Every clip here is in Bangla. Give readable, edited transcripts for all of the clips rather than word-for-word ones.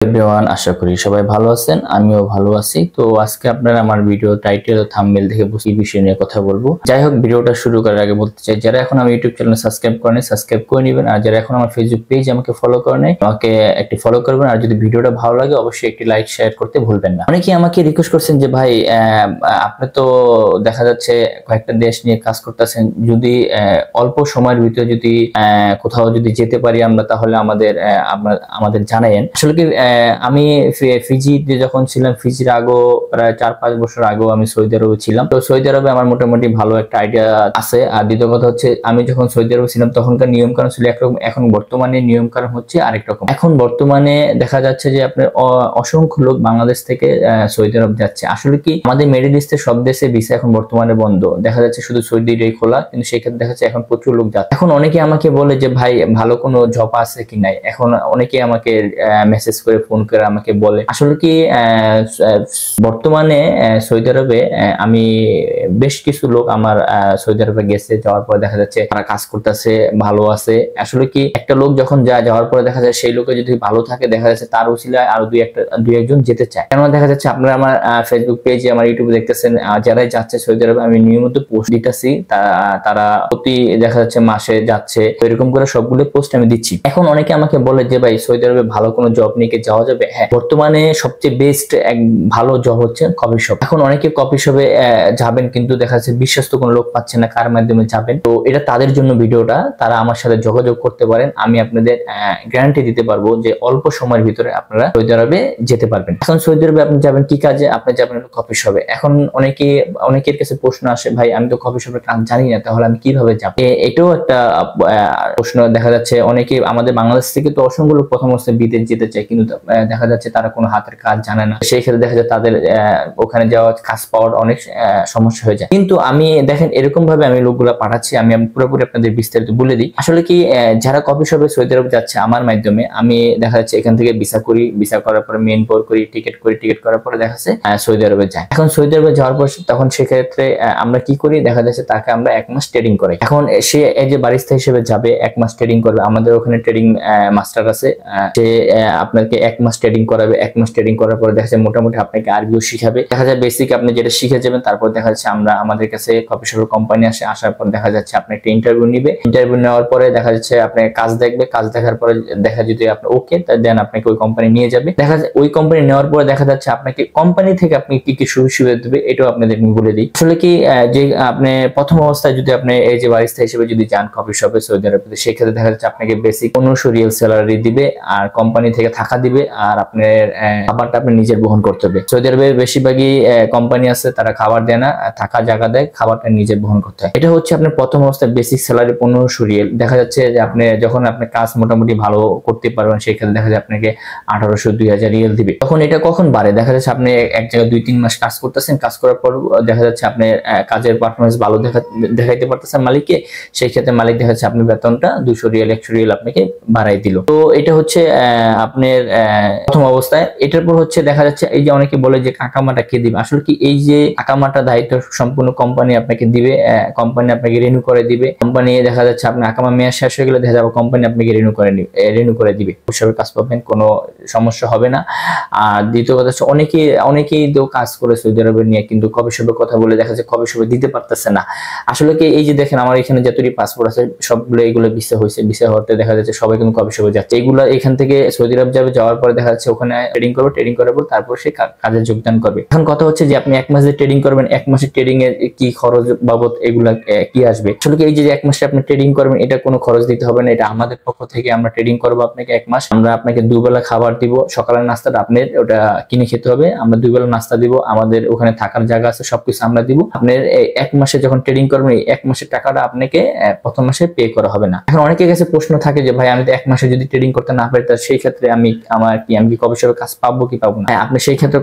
এভরিওয়ান, আশা করি সবাই ভালো আছেন। আমিও ভালো আছি। তো আজকে আপনারা আমার ভিডিও টাইটেল ও থাম্বনেল দেখে বুঝি বিষয় নিয়ে কথা বলবো। যাই হোক, ভিডিওটা শুরু করার আগে বলতে চাই, যারা এখন আমার ইউটিউব চ্যানেল সাবস্ক্রাইব করেন সাবস্ক্রাইব করে নেবেন, আর যারা এখন আমার ফেসবুক পেজ আমাকে ফলো করেন আমাকে একটি ফলো করবেন, আর যদি ভিডিওটা ভালো লাগে অবশ্যই একটি লাইক শেয়ার করতে ভুলবেন না। অনেকেই আমাকে রিকোয়েস্ট করছেন যে ভাই আপনি তো দেখা যাচ্ছে কয়েকটা দেশ নিয়ে কাজ করতেছেন, যদি অল্প সময়ের ভিতরে যদি কোথাও যদি যেতে পারি আমরা, তাহলে আমাদের জানায়েন। আসলে কি আমি ফিজিতে যখন ছিলাম, ফিজির আগে প্রায় 4-5 বছর আগেও আমি সৌদি আরবে ছিলাম। তো সৌদি আরবে আমার মোটামুটি ভালো একটা আইডিয়া আছে। আর দ্বিতীয় কথা হচ্ছে, আমি যখন সৌদি আরবে ছিলাম তখনকার নিয়ম কানুন ছিল একরকম, এখন বর্তমানে নিয়ম কানুন হচ্ছে আরেক রকম। এখন বর্তমানে দেখা যাচ্ছে যে আপনার অসংখ্য লোক বাংলাদেশ থেকে সৌদি আরব যাচ্ছে। আসলে কি আমাদের মিডল ইস্টের সব দেশে ভিসা এখন বর্তমানে বন্ধ, দেখা যাচ্ছে শুধু সৌদিটাই খোলা, কিন্তু সেক্ষেত্রে দেখা যাচ্ছে এখন প্রচুর লোক যাচ্ছে। এখন অনেকে আমাকে বলে যে ভাই ভালো কোনো জব আছে কি নাই। এখন অনেকে আমাকে মেসেজ করে ফোন করে আমাকে বলে, আসলে কি বর্তমানে সৌদি আরবে আমি বেশ কিছু লোক আমার সৌদি আরবে গেছে, যাওয়ার পরে দেখা যাচ্ছে তারা কাজ করতেছে, ভালো আছে। আসলে কি একটা লোক যখন যাওয়ার পরে দেখা যায় সেই লোকে যদি ভালো থাকে, দেখা যাচ্ছে তার উছিলায় আরো দুই একজন যেতে চায়। কেন দেখা যাচ্ছে আপনারা আমার ফেসবুক পেজে আমার ইউটিউবে দেখতেছেন, যারাই যাচ্ছে সৌদি আরবে আমি নিয়মিত পোস্ট দিতেছি, তারা প্রতি দেখা যাচ্ছে মাসে যাচ্ছে, এরকম করে সবগুলো পোস্ট আমি দিচ্ছি। এখন অনেকে আমাকে বলে যে ভাই সৌদি আরবে ভালো কোনো জব নিয়ে যাওয়া যাবে? হ্যাঁ, বর্তমানে সবচেয়ে বেস্ট এক ভালো জব হচ্ছে কফি শপ। এখন অনেকে কফি শপে যাবেন, কিন্তু দেখা যাচ্ছে বিশ্বস্ত কোনো লোক পাচ্ছে না, কার মাধ্যমে যাবেন। তো এটা তাদের জন্য ভিডিওটা, তারা আমার সাথে যোগাযোগ করতে পারেন। আমি আপনাদের গ্যারান্টি দিতে পারবো যে অল্প সময়ের ভিতরে আপনারা সৌদি আরবে যেতে পারবেন। এখন সৌদি আরবে আপনি যাবেন কি কাজে? আপনি যাবেন কফি শপে। এখন অনেকের কাছে প্রশ্ন আসে, ভাই আমি তো কফি শপের কাজ জানি না, তাহলে আমি কিভাবে যাবো? এটাও একটা প্রশ্ন। দেখা যাচ্ছে অনেকে আমাদের বাংলাদেশ থেকে তো অসংখ্য লোক প্রথম অবস্থায় বিদেশ যেতে চায়, কিন্তু দেখা যাচ্ছে তারা কোনো হাতের কাজ জানে না। সেই ক্ষেত্রে দেখা যায় তাদের ওখানে যাওয়া কাজ পাওয়ার অনেক সমস্যা হয়ে যায়। কিন্তু আমি দেখেন এরকম ভাবে আমি লোকগুলা পাঠাচ্ছি, আমি পুরোপুরি আপনাদের বিস্তারিত বলে দিই। আসলে কি যারা কফি শপে সৌদি আরব যাচ্ছে আমার মাধ্যমে, আমি দেখা যাচ্ছে এখান থেকে ভিসা করি, ভিসা করার পরে মেইন পোর্ট করি, টিকিট করার পরে দেখা যাচ্ছে সৌদি আরবে যায়। এখন সৌদি আরবে যাওয়ার পর তখন সেক্ষেত্রে আমরা কি করি, দেখা যাচ্ছে তাকে আমরা 1 মাস ট্রেডিং করাই। এখন সে এই যে বারিস্তা হিসেবে যাবে, 1 মাস ট্রেডিং করবে। আমাদের ওখানে ট্রেডিং মাস্টার আছে, সে আপনাকে 1 মাস ট্রেডিং করাবে। 1 মাস ট্রেডিং করার পরে দেখা যায় মোটামুটি আপনাকে আরবিও শিখাবে। দেখা যায় বেসিক আপনি যেটা শিখে যাবেন, তারপর দেখা যাচ্ছে আমাদের কাছে কফি শপের কোম্পানি আসার পর দেখা যাচ্ছে আপনি একটা ইন্টারভিউ নিবে। ইন্টারভিউ নেওয়ার পরে দেখা যাচ্ছে আপনি কাজ দেখবে, কাজ দেখার পরে দেখা যদি আপনি ওকে, দেন আপনাকে ওই কোম্পানি নিয়ে যাবে। দেখা যায় ওই কোম্পানি নেওয়ার পরে দেখা যাচ্ছে আপনাকে কোম্পানি থেকে আপনি কি কি সুবিধা দেবে, এটাও আপনাদের বলে দিই। আসলে কি যে আপনি প্রথম অবস্থায় যদি আপনি এই যে বারিস্তা হিসেবে যদি যান কফি শপে সৌদি আরবে, সেক্ষেত্রে দেখা যাচ্ছে আপনাকে বেসিক 1500 রিয়াল স্যালারি দিবে, আর কোম্পানি থেকে থাকা দিবে, আর আপনার খাবারটা আপনি নিজের বহন করতে হবে। সৌদি আরবে বেশিরভাগই কোম্পানি আছে তারা খাবার দেয় না, থাকা জায়গা দেয়, খাবারটা নিজের বহন করতে হয়। এটা হচ্ছে আপনার প্রথম অবস্থায় বেসিক স্যালারি 1500 রিয়াল। দেখা যাচ্ছে যে আপনি যখন আপনি কাজ মোটামুটি ভালো করতে পারবেন, সেক্ষেত্রে দেখা যায় আপনাকে 1800-2000 রিয়াল দিবে। তখন এটা কখন বাড়ে, দেখা যাচ্ছে আপনি এক জায়গায় 2-3 মাস কাজ করতেছেন, কাজ করার পর দেখা যাচ্ছে আপনি কাজের পারফরমেন্স ভালো দেখাইতে পারতেছেন মালিককে, সেই ক্ষেত্রে মালিক দেখা যাচ্ছে আপনি বেতনটা 200 রিয়াল 100 রিয়াল আপনাকে বাড়াই দিল। তো এটা হচ্ছে আপনার প্রথম অবস্থায়। এটার পর হচ্ছে দেখা যাচ্ছে এই যে অনেকে বলে যে আকামাটা কে দিবে। আসলে কি এই যে আকামাটা দায়িত্ব সম্পূর্ণ কোম্পানি আপনাকে দিবে, কোম্পানি আপনাকে রিনিউ করে দিবে। কোম্পানি দেখা যাচ্ছে আপনার আকামা মেয়াদ শেষ হয়ে গেলে দেখা যাবে কোম্পানি আপনাকে রিনিউ করে দিবে। ওসবের কাজ পাবেন, কোনো সমস্যা হবে না। আর দ্বিতীয় কথা হচ্ছে অনেকেই তো কাজ করে সৌদি আরবে নিয়ে, কিন্তু কফি শপের কথা বলে দেখা যাচ্ছে কফি শপে দিতে পারতেছে না। আসলে কি এই যে দেখেন আমার এখানে যতটি পাসপোর্ট আছে সবগুলো এগুলো ভিসা হয়েছে, ভিসা হতে দেখা যাচ্ছে সবাই কিন্তু কফি শপে যাচ্ছে। এগুলো এখান থেকে সৌদি আরব যাবে, যাওয়ার পরে দেখা যাচ্ছে ওখানে ট্রেডিং করবে, ট্রেডিং করার পর তারপর সে কাজে যোগদান করবে। এখন কথা হচ্ছে যে আপনি 1 মাসে ট্রেডিং করবেন, 1 মাসের ট্রেডিং এর কি খরচ বাবদ এগুলা কি আসবে। আসলে কি এই যে 1 মাসে আপনি ট্রেডিং করবেন, এটা কোনো খরচ দিতে হবে না। এটা আমাদের পক্ষ থেকে আমরা ট্রেডিং করবো আপনাকে 1 মাস। আমরা আপনাকে 2 বেলা খাবার দিব, সকালের নাস্তাটা আপনার ওটা কিনে খেতে হবে, আমরা 2 বেলা নাস্তা দিব, আমাদের ওখানে থাকার জায়গা আছে, সবকিছু আমরা দিব। আপনার 1 মাসে যখন ট্রেডিং করবেন, এই 1 মাসের টাকাটা আপনাকে প্রথম মাসে পে করা হবে না। এখন অনেকের কাছে প্রশ্ন থাকে যে ভাই আমি তো 1 মাসে যদি ট্রেডিং করতে না পারি, তাহলে সেই ক্ষেত্রে আমি কি কফি শপের কাজ পাবো কি পাবো না? আপনি সেই ক্ষেত্রে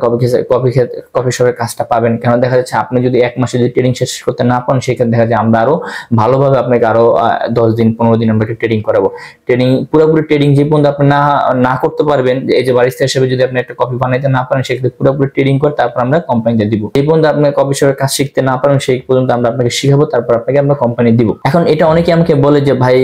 কফি শপের কাজটা পাবেন। কেন দেখা যাচ্ছে আপনি যদি 1 মাসে যদি ট্রেডিং শেষ করতে না পারেন, সেই ক্ষেত্রে দেখা যায় আমরা আরো ভালোভাবে আপনাকে আরো 10 দিন 15 দিন আমরা ট্রেডিং করাবো। পুরোপুরি ট্রেডিং যে পর্যন্ত আপনি না করতে পারবেন, এই যে বারিস্তা হিসেবে যদি আপনি একটা কফি বানাইতে না পারেন, সেক্ষেত্রে পুরোপুরি ট্রেডিং করে তারপর আমরা কোম্পানিতে দিব। এই পর্যন্ত আপনি কফি শপের কাজ শিখতে না পারেন, সেই পর্যন্ত আমরা আপনাকে শিখাবো, তারপর আপনাকে আমরা কোম্পানি দিব। এখন এটা অনেকে আমাকে বলে যে ভাই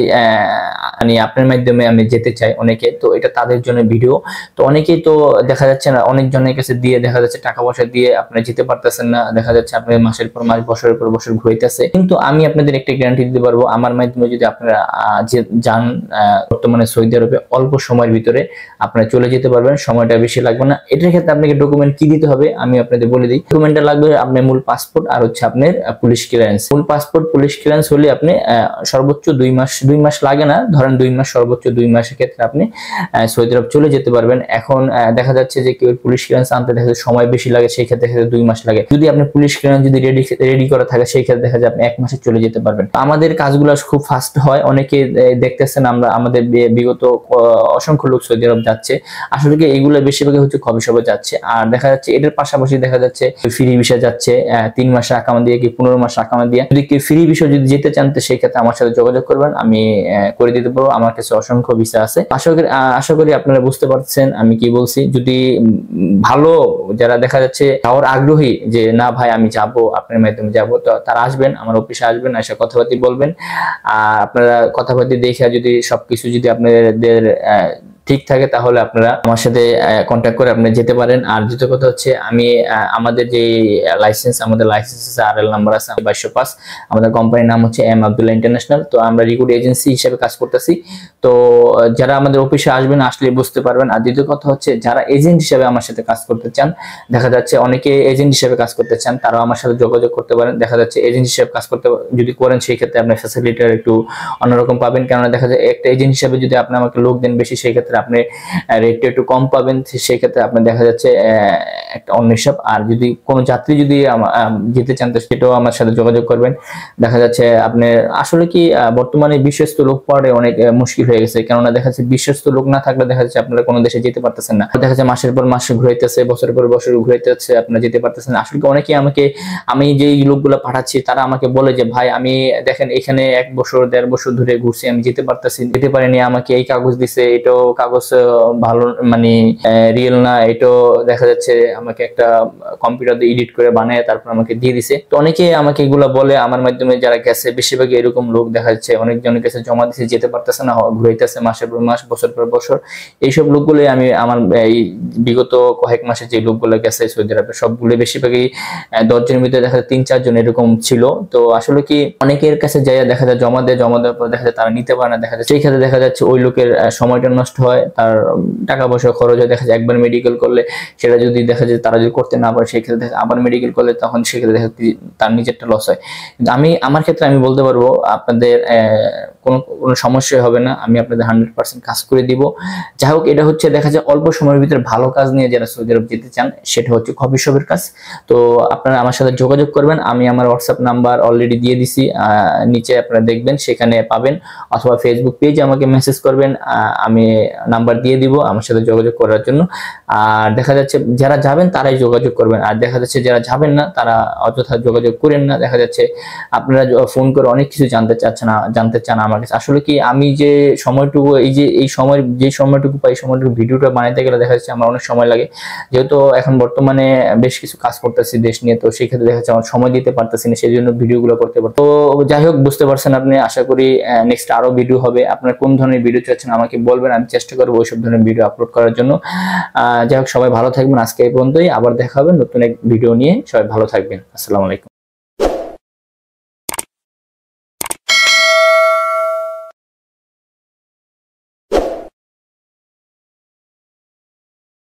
আপনার মাধ্যমে আমি যেতে চাই অনেকে, তো এটা তাদের জন্য ভিডিও। তো অনেকেই তো দেখা যাচ্ছে না, অনেকজনের কাছে দিয়ে দেখা যাচ্ছে টাকা পয়সা দিয়ে আপনি যেতে পারতেছেন না, দেখা যাচ্ছে আপনি মাসের পর মাস বছরের পর বছর ঘুরাইতেছে। কিন্তু আমি আপনাদের একটা গ্যারান্টি দিতে পারবো, আমার মাধ্যমে যদি আপনারা যান বর্তমানে সৌদি আরবে অল্প সময়ের ভিতরে আপনারা চলে যেতে পারবেন, সময়টা বেশি লাগবে না। এটার ক্ষেত্রে আপনাকে ডকুমেন্ট কি দিতে হবে আমি আপনাদের বলে দিই। ডকুমেন্টটা লাগবে আপনার মূল পাসপোর্ট আর হচ্ছে আপনার পুলিশ ক্লিয়ারেন্স। মূল পাসপোর্ট পুলিশ ক্লিয়ারেন্স হলে আপনি সর্বোচ্চ 2 মাস লাগে না, ধরেন 2 মাস, সর্বোচ্চ 2 মাসের ক্ষেত্রে আপনি সৌদি আরব চলে যেতে পারবেন। এখন দেখা যাচ্ছে যে কেউ পুলিশ ক্লিয়ারেন্স আনতে দেখা যাচ্ছে সময় বেশি লাগে, সেই ক্ষেত্রে দেখা যাচ্ছে 2 মাস লাগে। যদি আপনি পুলিশ ক্লিয়ারেন্স যদি রেডি করা থাকে সেই ক্ষেত্রে দেখা যায় আপনি 1 মাসে চলে যেতে পারবেন। আমাদের কাজগুলো খুব ফাস্ট হয়। অনেকে দেখতেছেন আমরা আমাদের বিগত অসংখ্য লোক সৌদি আরব যাচ্ছে, আসলে কি এইগুলো বেশিরভাগ হচ্ছে কফি শপে যাচ্ছে। আর দেখা যাচ্ছে এটার পাশাপাশি দেখা যাচ্ছে ফ্রি ভিসা যাচ্ছে 3 মাস আকামা দিয়ে কি 15 মাস আকামা দিয়ে। যদি কি ফ্রি ভিসা যদি যেতে চান তো সেই ক্ষেত্রে আমার সাথে যোগাযোগ করবেন, আমি করে দিতে পারবো। আমার কাছে অসংখ্য ভিসা আছে। আশা করি আপনারা বুঝতে পারছেন আমি কি বলছি। যদি ভালো যারা দেখা যাচ্ছে যাওয়ার আগ্রহী যে না ভাই আমি যাব, আপনার মাধ্যমে যাব, তো তারা আসবেন, আমার অফিসে আসবেন, এসে কথাবার্তা বলবেন। আর আপনারা কথাবার্তা দেখে যদি সবকিছু যদি আপনাদের ঠিক থাকে তাহলে আপনারা আমার সাথে কন্ট্যাক্ট করে আপনি যেতে পারেন। আর দ্বিতীয় কথা হচ্ছে আমি আমাদের যে লাইসেন্স, আমাদের লাইসেন্স আরএল নাম্বার আছে 2205, আমাদের কোম্পানির নাম হচ্ছে এম আব্দুল্লাহ ইন্টারন্যাশনাল। তো আমরা রিক্রুট এজেন্সি হিসেবে কাজ করতেছি। তো যারা আমাদের অফিসে আসবেন আসলে বুঝতে পারবেন। আর দ্বিতীয় কথা হচ্ছে যারা এজেন্ট হিসেবে আমার সাথে কাজ করতে চান, দেখা যাচ্ছে অনেকে এজেন্ট হিসেবে কাজ করতে চান, তারাও আমার সাথে যোগাযোগ করতে পারেন। দেখা যাচ্ছে এজেন্ট হিসেবে কাজ করতে যদি করেন সেই ক্ষেত্রে আপনার ফ্যাসিলিটি একটু অন্যরকম পাবেন। কেননা দেখা যায় একটা এজেন্ট হিসেবে যদি আপনি আমাকে লোক দেন বেশি, সেই ক্ষেত্রে আপনি রেটটা একটু কম পাবেন, সেই ক্ষেত্রে আপনার দেখা যাচ্ছে একটা অন্য হিসাব। আর যদি কোনো যাত্রী যদি যেতে চান তো সেটাও আমার সাথে যোগাযোগ করবেন। দেখা যাচ্ছে আপনি আসলে কি বর্তমানে বিশ্বস্ত লোক পাওয়াটা অনেক মুশকিল হয়ে গেছে। কেননা দেখা যাচ্ছে বিশ্বস্ত লোক না থাকলে দেখা যাচ্ছে আপনারা কোনো দেশে যেতে পারতেছেন না। দেখা যাচ্ছে মাসের পর মাস ঘুরাইতেছে, বছরের পর বছর ঘুরাইতেছে, আপনারা যেতে পারতেছেন না। আসলে অনেকে আমি যে লোকগুলো পাঠাচ্ছি তারা আমাকে বলে যে ভাই আমি দেখেন এখানে 1 বছর 1.5 বছর ধরে ঘুরছি, আমি যেতে পারিনি, আমাকে এই কাগজ দিছে, এটাও কাগজ ভালো মানে রিয়েল না, এটাও দেখা যাচ্ছে আমাকে একটা কম্পিউটার দিয়ে এডিট করে বানায় তারপর আমাকে দিয়ে দিছে। তো অনেকে আমাকে এগুলো বলে আমার মাধ্যমে যারা গেছে, বেশিরভাগই এরকম লোক দেখা যাচ্ছে অনেকজনের কাছে জমা দিছে, যেতে পারতেছে না, ঘুরাইতেছে মাসের পর মাস, বছর পর বছর। এইসব লোকগুলো আমি আমার এই বিগত কয়েক মাসে যে লোকগুলো গেছে সৌদি আরবে সবগুলো বেশিরভাগই 10 জনের ভিতরে দেখা যায় 3-4 জন এরকম ছিল। তো আসলে কি অনেকের কাছে যাই দেখা যায় জমা দেওয়ার পর দেখা যায় তারা নিতে পারে না। দেখা যায় সেই ক্ষেত্রে দেখা যাচ্ছে ওই লোকের সময়টা নষ্ট হয়, তার টাকা পয়সা খরচ হয়। দেখা যায় একবার মেডিকেল করলে সেটা যদি দেখা যায় তারা যদি করতে না পারে সেই ক্ষেত্রে আবার মেডিকেল করলে তখন সেক্ষেত্রে দেখা যায় তার নিজেরটা লস হয়। কিন্তু আমার ক্ষেত্রে আমি বলতে পারবো আপনাদের কোনো সমস্যা হবে না, আমি আপনাদের 100% কাজ করে দিব। যাই হোক, এটা হচ্ছে দেখা যায় অল্প সময়ের ভিতরে ভালো কাজ নিয়ে যারা সৌদি আরব যেতে চান সেটা হচ্ছে কফি শপের কাজ। তো আপনারা আমার সাথে যোগাযোগ করবেন, আমি আমার হোয়াটসঅ্যাপ নাম্বার অলরেডি দিয়ে দিছি, নিচে আপনারা দেখবেন সেখানে পাবেন, অথবা ফেসবুক পেজে আমাকে মেসেজ করবেন, আমি নাম্বার দিয়ে দিব আমার সাথে যোগাযোগ করার জন্য। আর দেখা যাচ্ছে যারা যাবেন তারাই যোগাযোগ করবেন, আর দেখা যাচ্ছে যারা যাবেন না তারা অযথা যোগাযোগ করেন না। দেখা যাচ্ছে আপনারা ফোন করে অনেক কিছু জানতে চান আমার কাছে। আসলে কি আমি যে সময়টুকু এই সময়টুকু পাই, সময়টুকু ভিডিওটা বানাইতে গেলে দেখা যাচ্ছে আমার অনেক সময় লাগে, যেহেতু এখন বর্তমানে বেশ কিছু কাজ করতেছি দেশ নিয়ে। তো সেই ক্ষেত্রে দেখা যাচ্ছে আমার সময় দিতে পারতেছি না, সেই জন্য ভিডিওগুলো করতে পারবো। তো যাই হোক, বুঝতে পারছেন আপনি। আশা করি নেক্সট আরো ভিডিও হবে। আপনার কোন ধরনের ভিডিও চাচ্ছেন আমাকে বলবেন, আমি চেষ্টা করবো ওইসব ধরনের ভিডিও আপলোড করার জন্য। যাই হোক, সবাই ভালো থাকবেন। আজকে এই পর্যন্তই, আবার দেখা হবে নতুন এক ভিডিও নিয়ে। সবাই ভালো থাকবেন। আসসালামু আলাইকুম।